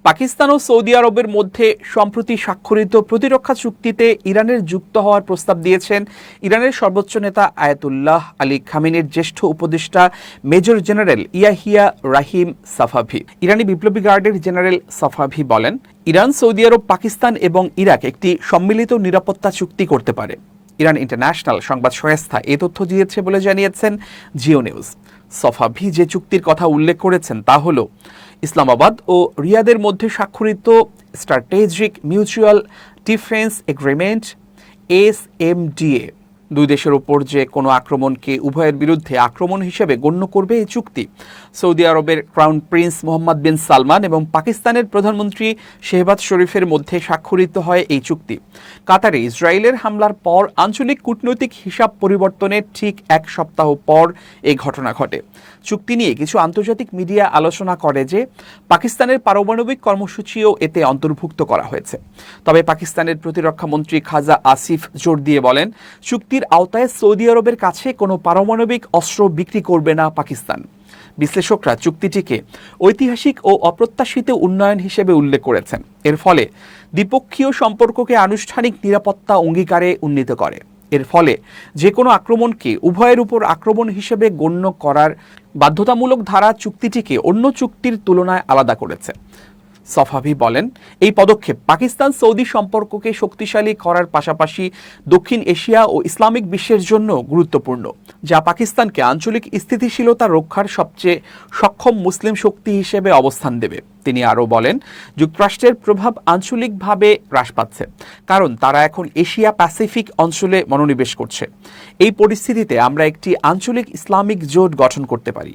পাকিস্তান ও Saudi আরবের মধ্যে সম্প্রতি স্বাক্ষরিত প্রতিরক্ষা চুক্তিতে ইরানের যুক্ত হওয়ার প্রস্তাব দিয়েছেন ইরানের সর্বোচ্চ নেতা আয়াতুল্লাহ আলী খামেনির জ্যেষ্ঠ উপদেষ্টা মেজর জেনারেল ইয়াহিয়া রাহিম সাফাভি। ইরানি বিপ্লবী গার্ডের জেনারেল সাফাভি বলেন, ইরান, সৌদি আরব, পাকিস্তান এবং ইরাক একটি সম্মিলিত নিরাপত্তা চুক্তি করতে পারে। ইরান ইন্টারন্যাশনাল সংবাদ সংস্থা এ তথ্য দিয়েছে বলে জানিয়েছেন জিও নিউজ। সাফাভি যে চুক্তির কথা উল্লেখ করেছেন তা হল ইসলামাবাদ ও রিয়াদের মধ্যে স্বাক্ষরিত strategic mutual defence agreement SMDA। দুই দেশের ওপর যে কোনো আক্রমণকে উভয়ের বিরুদ্ধে আক্রমণ হিসেবে গণ্য করবে এই চুক্তি। সৌদি আরবের ক্রাউন প্রিন্স মোহাম্মদ বিন সালমান এবং পাকিস্তানের প্রধানমন্ত্রী শেহবাজ শরীফের মধ্যে স্বাক্ষরিত হয় এই চুক্তি। কাতারে ইসরায়েলের হামলার পর আঞ্চলিক কূটনৈতিক হিসাব পরিবর্তনের ঠিক এক সপ্তাহ পর এই ঘটনা ঘটে। চুক্তি নিয়ে কিছু আন্তর্জাতিক মিডিয়া আলোচনা করে যে পাকিস্তানের পারমাণবিক কর্মসূচিও এতে অন্তর্ভুক্ত করা হয়েছে। তবে পাকিস্তানের প্রতিরক্ষা মন্ত্রী খাজা আসিফ জোর দিয়ে বলেন, চুক্তির আওতায় সৌদি আরবের কাছে কোনো পারমাণবিক অস্ত্র বিক্রি করবে না পাকিস্তান। বিশ্লেষকরা চুক্তিটিকে ঐতিহাসিক ও অপ্রত্যাশিত উন্নয়ন হিসেবে উল্লেখ করেছেন। এর ফলে দ্বিপক্ষীয় সম্পর্ককে আনুষ্ঠানিক নিরাপত্তা অঙ্গীকারে উন্নীত করে। এর ফলে যে কোনো আক্রমণকে উভয়ের উপর আক্রমণ হিসেবে গণ্য করার বাধ্যতামূলক ধারা চুক্তিটিকে অন্য চুক্তির তুলনায় আলাদা করেছে। সাফাভি বলেন, এই পদক্ষেপ পাকিস্তান সৌদি সম্পর্ককে শক্তিশালী করার পাশাপাশি দক্ষিণ এশিয়া ও ইসলামিক বিশ্বের জন্য গুরুত্বপূর্ণ, যা পাকিস্তানকে আঞ্চলিক স্থিতিশীলতা রক্ষার সবচেয়ে সক্ষম মুসলিম শক্তি হিসেবে অবস্থান দেবে। তিনি আরও বলেন, যুক্তরাষ্ট্রের প্রভাব আঞ্চলিকভাবে হ্রাস পাচ্ছে, কারণ তারা এখন এশিয়া প্যাসিফিক অঞ্চলে মনোনিবেশ করছে। এই পরিস্থিতিতে আমরা একটি আঞ্চলিক ইসলামিক জোট গঠন করতে পারি।